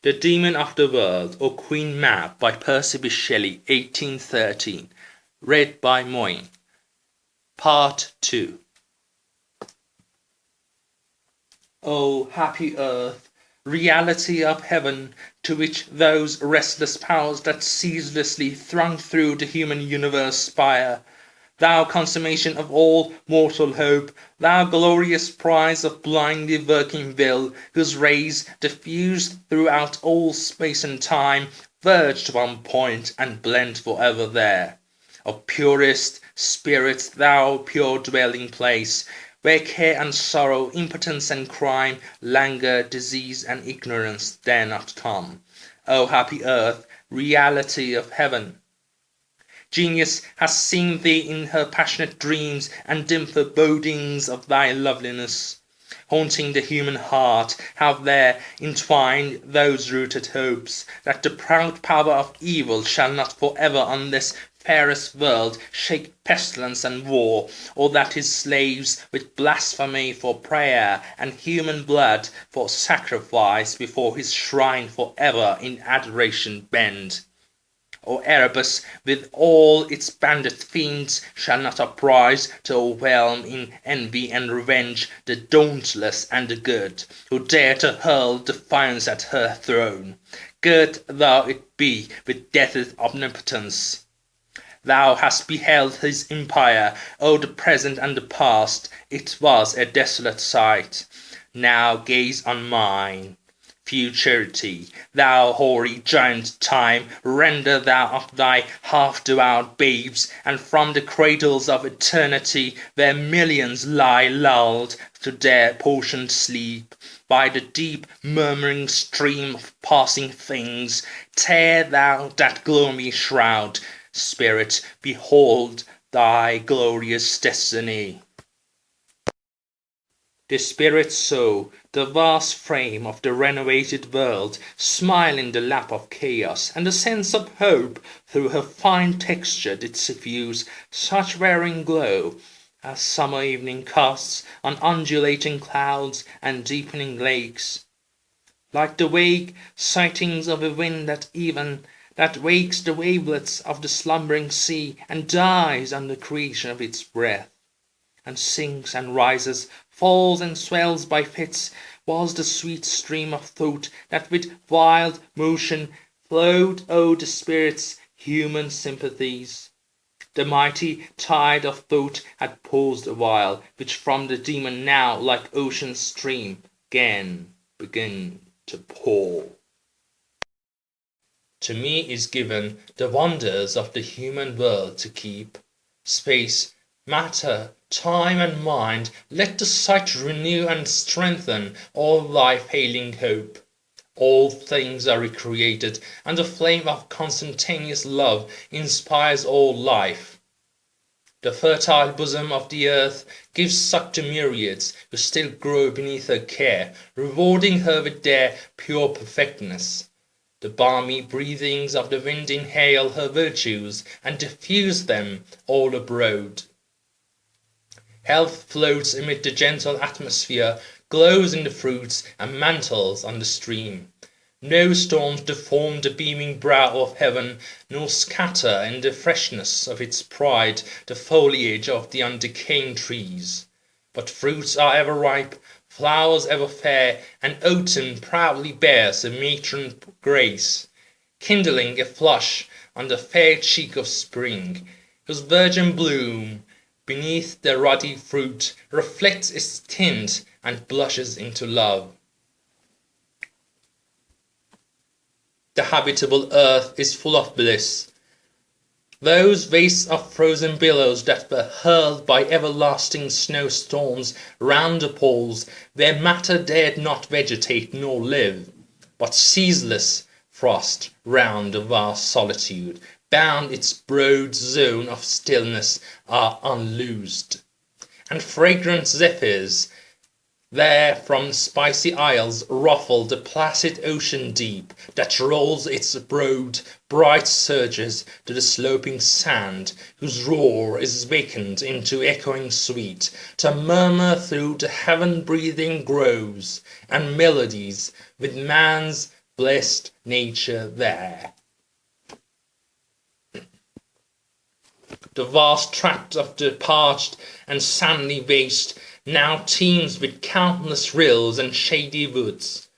The Demon of the World, or Queen Mab by Mab Shelley, 1813. Read by Moyne. Part 2. O happy earth, reality of heaven, to which those restless powers that ceaselessly throng through the human universe spire, thou consummation of all mortal hope, thou glorious prize of blindly working will, whose rays, diffused throughout all space and time, verge to one point and blend forever there. Of purest spirit, thou pure dwelling place, where care and sorrow, impotence and crime, languor, disease and ignorance dare not come. O happy earth, reality of heaven! Genius has seen thee in her passionate dreams and dim forebodings of thy loveliness. Haunting the human heart, have there entwined those rooted hopes, that the proud power of evil shall not forever on this fairest world shake pestilence and war, or that his slaves with blasphemy for prayer and human blood for sacrifice before his shrine forever in adoration bend. O Erebus, with all its banded fiends, shall not uprise to overwhelm in envy and revenge the dauntless and the good, who dare to hurl defiance at her throne. Gird thou it be with death's omnipotence. Thou hast beheld his empire, O the present and the past, it was a desolate sight. Now gaze on mine. Futurity, thou hoary giant Time, render thou of thy half-devoured babes, and from the cradles of eternity, where millions lie lulled to their portioned sleep, by the deep murmuring stream of passing things, tear thou that gloomy shroud. Spirit, behold thy glorious destiny. The spirit saw the vast frame of the renovated world smile in the lap of chaos, and a sense of hope through her fine texture did suffuse such varying glow as summer evening casts on undulating clouds and deepening lakes, like the vague sightings of a wind that wakes the wavelets of the slumbering sea and dies on the creation of its breath, and sinks and rises, falls and swells by fits, was the sweet stream of thought that with wild motion flowed o'er the spirit's human sympathies. The mighty tide of thought had paused awhile, which from the demon now, like ocean's stream, again began to pour. To me is given the wonders of the human world to keep. Space, matter, time and mind, let the sight renew and strengthen all thy failing hope. All things are recreated, and the flame of consentaneous love inspires all life. The fertile bosom of the earth gives suck to myriads who still grow beneath her care, rewarding her with their pure perfectness. The balmy breathings of the wind inhale her virtues and diffuse them all abroad. Health floats amid the gentle atmosphere, glows in the fruits, and mantles on the stream. No storms deform the beaming brow of heaven, nor scatter in the freshness of its pride the foliage of the undecaying trees. But fruits are ever ripe, flowers ever fair, and autumn proudly bears a matron grace, kindling a flush on the fair cheek of spring, whose virgin bloom, beneath the ruddy fruit, reflects its tint and blushes into love. The habitable earth is full of bliss. Those wastes of frozen billows that were hurled by everlasting snowstorms round the poles, where matter dared not vegetate nor live, but ceaseless frost round the vast solitude bound its broad zone of stillness are unloosed, and fragrant zephyrs there from spicy isles ruffle the placid ocean deep that rolls its broad bright surges to the sloping sand, whose roar is wakened into echoing sweet, to murmur through the heaven-breathing groves and melodies with man's blessed nature there. The vast tract of the parched and sandy waste now teems with countless rills and shady woods,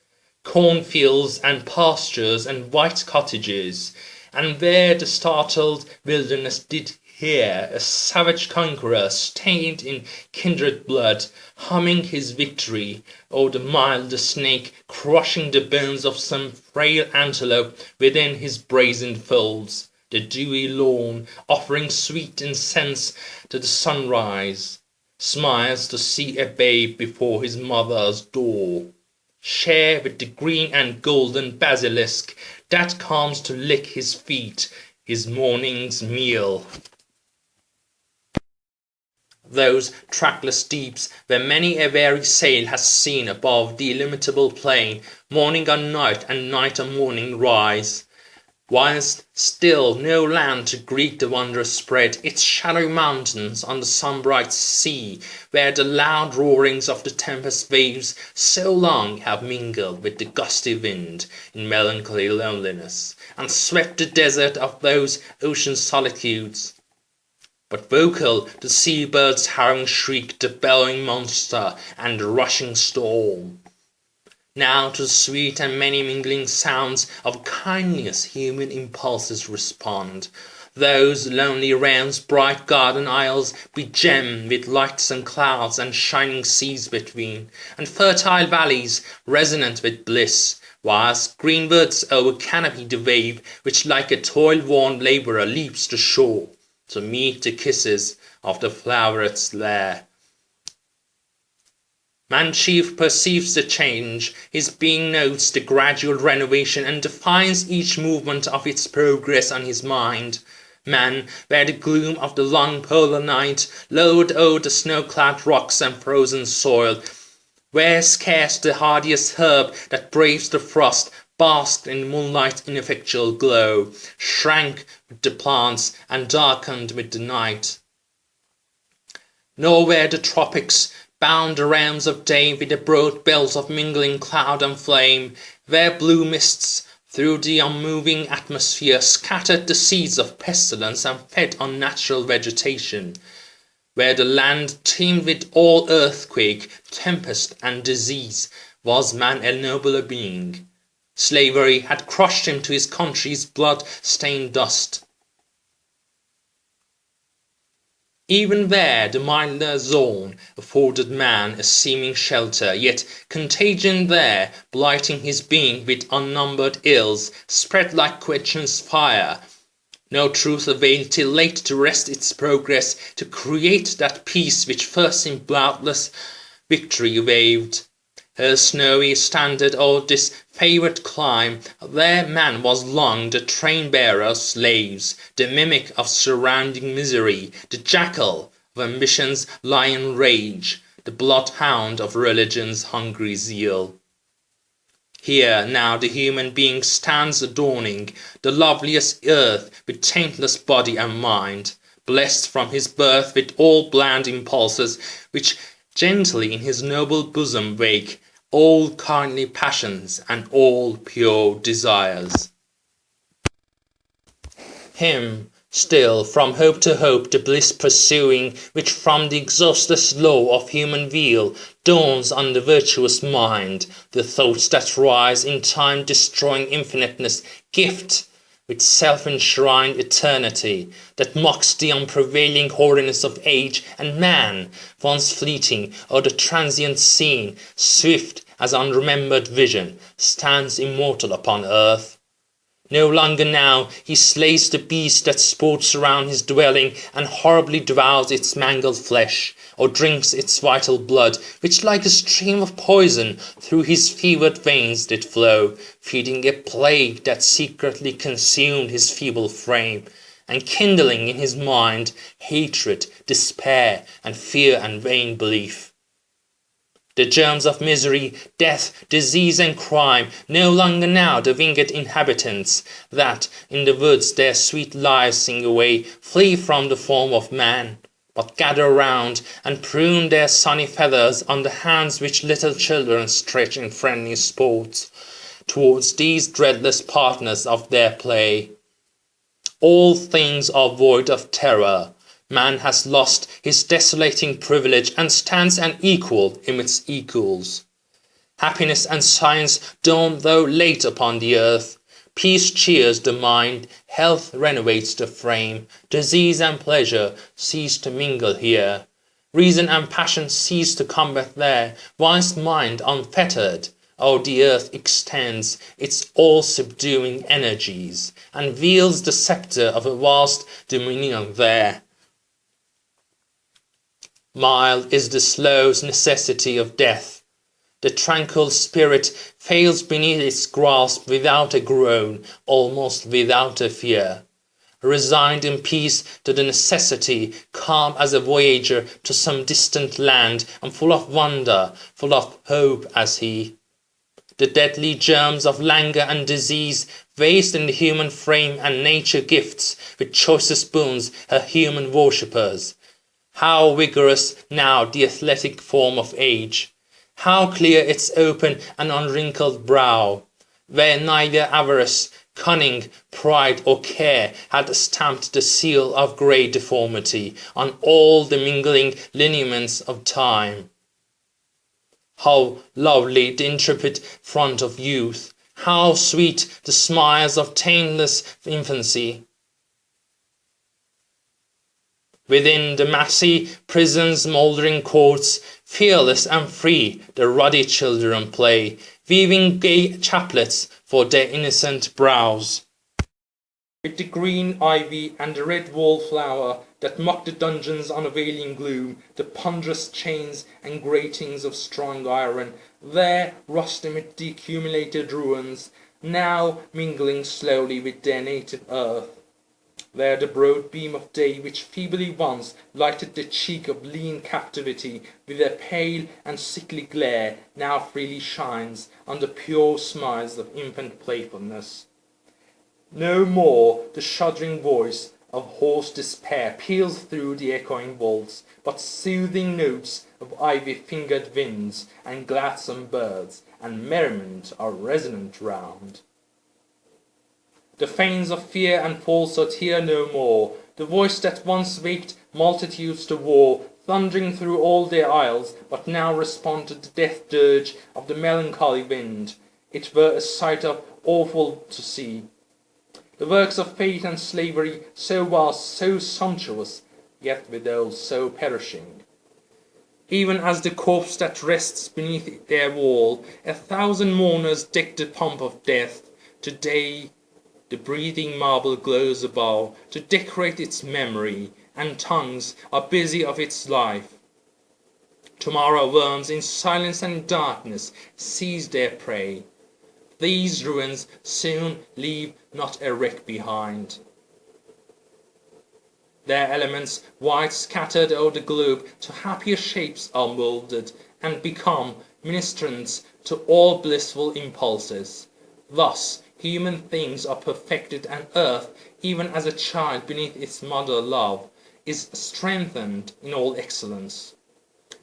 cornfields and pastures and white cottages, and where the startled wilderness did hear a savage conqueror stained in kindred blood, humming his victory, or the milder snake crushing the bones of some frail antelope within his brazen folds, the dewy lawn offering sweet incense to the sunrise, smiles to see a babe before his mother's door, share with the green and golden basilisk that comes to lick his feet, his morning's meal. Those trackless deeps where many a weary sail has seen above the illimitable plain morning on night and night on morning rise, whilst still no land to greet the wondrous spread, its shadowy mountains on the sun-bright sea, where the loud roarings of the tempest waves so long have mingled with the gusty wind in melancholy loneliness, and swept the desert of those ocean solitudes. But vocal the sea-bird's harrowing shriek, the bellowing monster, and the rushing storm. Now to the sweet and many mingling sounds of kindliest human impulses respond. Those lonely realms, bright garden isles, begemmed with lights and clouds and shining seas between, and fertile valleys resonant with bliss, whilst green woods o'er canopy the wave, which like a toil-worn labourer leaps the shore, to meet the kisses of the floweret's lair. Man chief perceives the change, his being notes the gradual renovation, and defines each movement of its progress on his mind. Man, where the gloom of the long polar night lowered o'er the snow-clad rocks and frozen soil, where scarce the hardiest herb that braves the frost basked in moonlight's ineffectual glow, shrank with the plants and darkened with the night. Nor where the tropics bound the realms of day with a broad belt of mingling cloud and flame, where blue mists through the unmoving atmosphere scattered the seeds of pestilence and fed on natural vegetation, where the land teemed with all earthquake, tempest, and disease, was man a nobler being. Slavery had crushed him to his country's blood-stained dust. Even there the milder zone afforded man a seeming shelter, yet contagion there, blighting his being with unnumbered ills, spread like quenchance fire. No truth availed till late to rest its progress, to create that peace which first in bloodless victory waved her snowy standard o'er this favoured clime. There man was long the train-bearer of slaves, the mimic of surrounding misery, the jackal of ambition's lion rage, the bloodhound of religion's hungry zeal. Here now the human being stands adorning the loveliest earth with taintless body and mind, blessed from his birth with all bland impulses which gently in his noble bosom wake all kindly passions and all pure desires. Him still from hope to hope the bliss pursuing, which from the exhaustless law of human weal dawns on the virtuous mind, the thoughts that rise in time destroying infiniteness, gift with self-enshrined eternity, that mocks the unprevailing hoariness of age, and man, once fleeting o'er the transient scene, swift as unremembered vision, stands immortal upon earth. No longer now he slays the beast that sports around his dwelling, and horribly devours its mangled flesh, or drinks its vital blood, which like a stream of poison through his fevered veins did flow, feeding a plague that secretly consumed his feeble frame, and kindling in his mind hatred, despair, and fear and vain belief. The germs of misery, death, disease, and crime, no longer now the winged inhabitants, that in the woods their sweet lives sing away, flee from the form of man, but gather round and prune their sunny feathers on the hands which little children stretch in friendly sports. towards these dreadless partners of their play. All things are void of terror. Man has lost his desolating privilege and stands unequal amidst equals. Happiness and science dawn though late upon the earth. Peace cheers the mind, health renovates the frame. Disease and pleasure cease to mingle here. Reason and passion cease to combat there. Whilst mind unfettered o'er the earth extends its all-subduing energies, and wields the sceptre of a vast dominion there. Mild is the slow necessity of death. The tranquil spirit fails beneath its grasp without a groan, almost without a fear. Resigned in peace to the necessity, calm as a voyager to some distant land, and full of wonder, full of hope as he. The deadly germs of languor and disease waste in the human frame, and nature gifts with choicest boons her human worshippers. How vigorous now the athletic form of age! How clear its open and unwrinkled brow, where neither avarice, cunning, pride, or care had stamped the seal of grey deformity on all the mingling lineaments of time. How lovely the intrepid front of youth! How sweet the smiles of taintless infancy! Within the massy prison's mouldering courts, fearless and free, the ruddy children play, weaving gay chaplets for their innocent brows. With the green ivy and the red wallflower that mock the dungeon's unavailing gloom, the ponderous chains and gratings of strong iron, there rust amid the accumulated ruins, now mingling slowly with their native earth. There the broad beam of day which feebly once lighted the cheek of lean captivity with a pale and sickly glare now freely shines on the pure smiles of infant playfulness. No more the shuddering voice of hoarse despair peals through the echoing vaults, but soothing notes of ivy-fingered winds and gladsome birds and merriment are resonant round. The feigns of fear and falsehood hear no more. The voice that once waked multitudes to war, thundering through all their aisles, but now respond to the death dirge of the melancholy wind. It were a sight of awful to see. The works of fate and slavery, so vast, so sumptuous, yet withal so perishing. Even as the corpse that rests beneath their wall, 1,000 mourners deck the pomp of death. Today the breathing marble glows above to decorate its memory, and tongues are busy of its life. Tomorrow worms in silence and darkness seize their prey. These ruins soon leave not a wreck behind. Their elements, wide scattered o'er the globe, to happier shapes are moulded, and become ministrants to all blissful impulses. Thus human things are perfected, and earth, even as a child beneath its mother love, is strengthened in all excellence,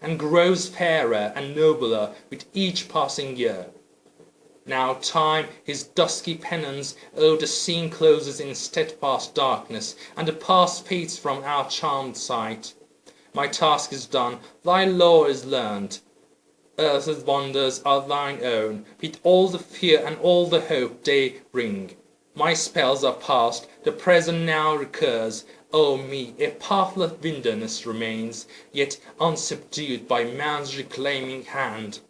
and grows fairer and nobler with each passing year. Now time his dusky penance o'er the scene closes in steadfast darkness, and the past fades from our charmed sight. My task is done, thy lore is learned. Earth's wonders are thine own, with all the fear and all the hope they bring. My spells are past, the present now recurs. O me, a pathless wilderness remains, yet unsubdued by man's reclaiming hand.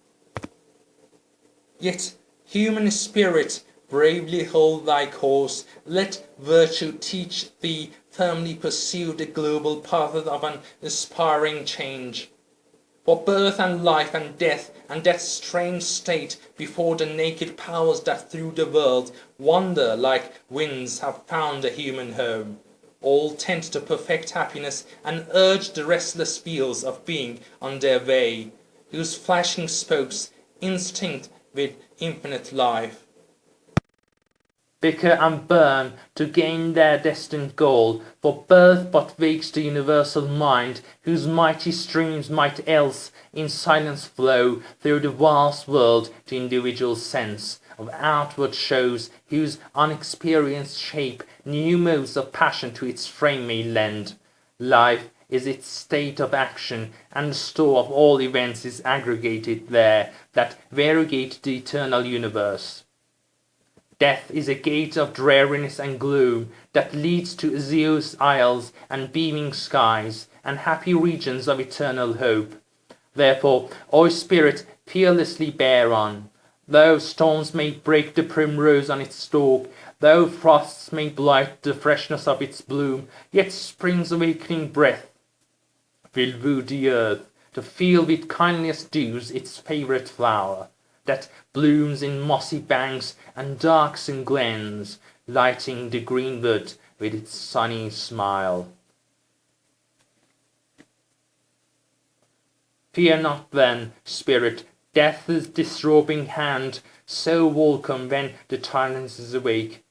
Yet, human spirit, bravely hold thy course. Let virtue teach thee firmly pursue the global path of an aspiring change. For birth and life and death's strange state, before the naked powers that through the world wander like winds have found a human home, all tend to perfect happiness and urge the restless wheels of being on their way, whose flashing spokes instinct with infinite life. Bicker and burn to gain their destined goal, for birth but wakes the universal mind, whose mighty streams might else in silence flow through the vast world to individual sense, of outward shows, whose unexperienced shape new modes of passion to its frame may lend. Life is its state of action, and the store of all events is aggregated there, that variegate the eternal universe. Death is a gate of dreariness and gloom, that leads to azure isles and beaming skies, and happy regions of eternal hope. Therefore, O spirit, fearlessly bear on. Though storms may break the primrose on its stalk, though frosts may blight the freshness of its bloom, yet spring's awakening breath will woo the earth to feel with kindliest dews its favourite flower, that blooms in mossy banks and darksome glens, lighting the greenwood with its sunny smile. Fear not then, spirit, death's disrobing hand, so welcome when the tyrant is awake,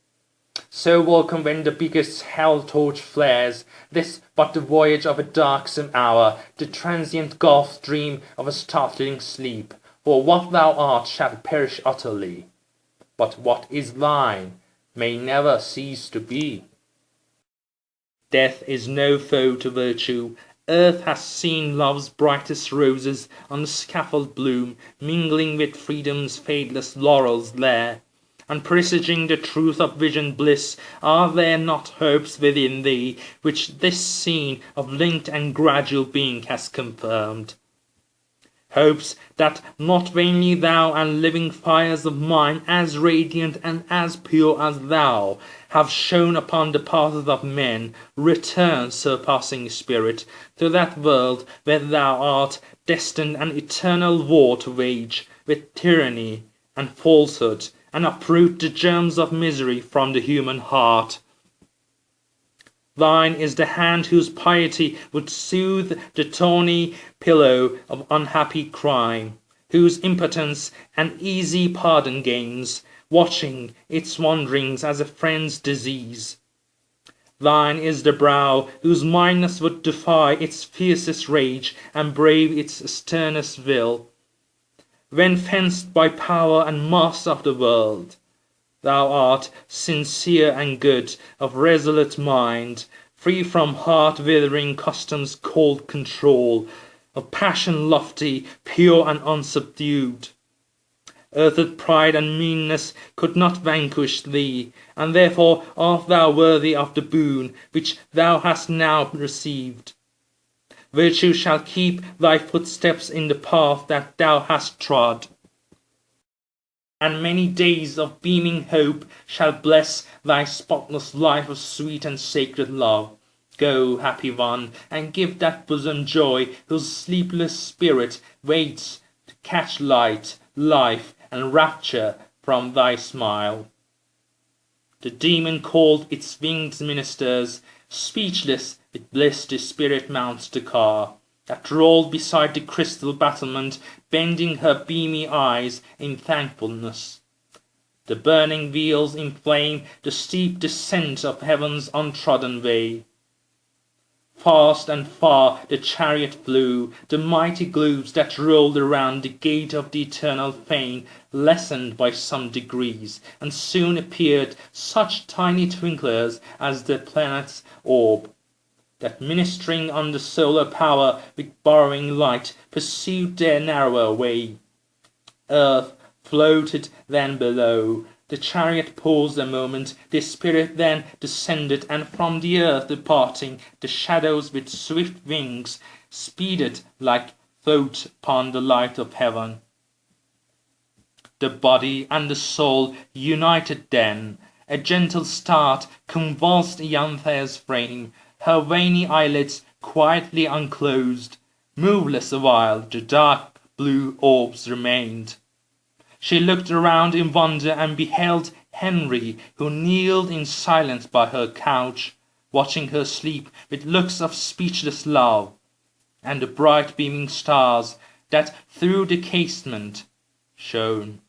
so welcome when the biggest hell torch flares. This but the voyage of a darksome hour, the transient gulf dream of a startling sleep. For what thou art shall perish utterly, but what is thine may never cease to be. Death is no foe to virtue. Earth has seen love's brightest roses on the scaffold bloom, mingling with freedom's fadeless laurels there. And presaging the truth of visioned bliss, are there not hopes within thee, which this scene of linked and gradual being has confirmed? Hopes that not vainly thou and living fires of mine, as radiant and as pure as thou, have shone upon the paths of men. Return, surpassing spirit, to that world where thou art destined an eternal war to wage with tyranny and falsehood, and uproot the germs of misery from the human heart. Thine is the hand whose piety would soothe the thorny pillow of unhappy crime, whose impotence an easy pardon gains, watching its wanderings as a friend's disease. Thine is the brow whose mildness would defy its fiercest rage and brave its sternest will, when fenced by power and master of the world. Thou art sincere and good, of resolute mind, free from heart-withering custom's cold control, of passion lofty, pure and unsubdued. Earth's pride and meanness could not vanquish thee, and therefore art thou worthy of the boon which thou hast now received. Virtue shall keep thy footsteps in the path that thou hast trod, and many days of beaming hope shall bless thy spotless life of sweet and sacred love. Go, happy one, and give that bosom joy whose sleepless spirit waits to catch light, life, and rapture from thy smile. The demon called its winged ministers, speechless with bliss the spirit mounts the car, that rolled beside the crystal battlement, bending her beamy eyes in thankfulness. The burning wheels inflame the steep descent of heaven's untrodden way. Fast and far the chariot flew, the mighty globes that rolled around the gate of the eternal fane lessened by some degrees, and soon appeared such tiny twinklers as the planet's orb, that ministering on the solar power with borrowing light pursued their narrower way. Earth floated then below. The chariot paused a moment, the spirit then descended, and from the earth departing, the shadows with swift wings speeded like thought upon the light of heaven. The body and the soul united then. A gentle start convulsed Ianthea's frame. Her veiny eyelids quietly unclosed. Moveless awhile the dark blue orbs remained. She looked around in wonder and beheld Henry, who kneeled in silence by her couch, watching her sleep with looks of speechless love, and the bright beaming stars that through the casement shone.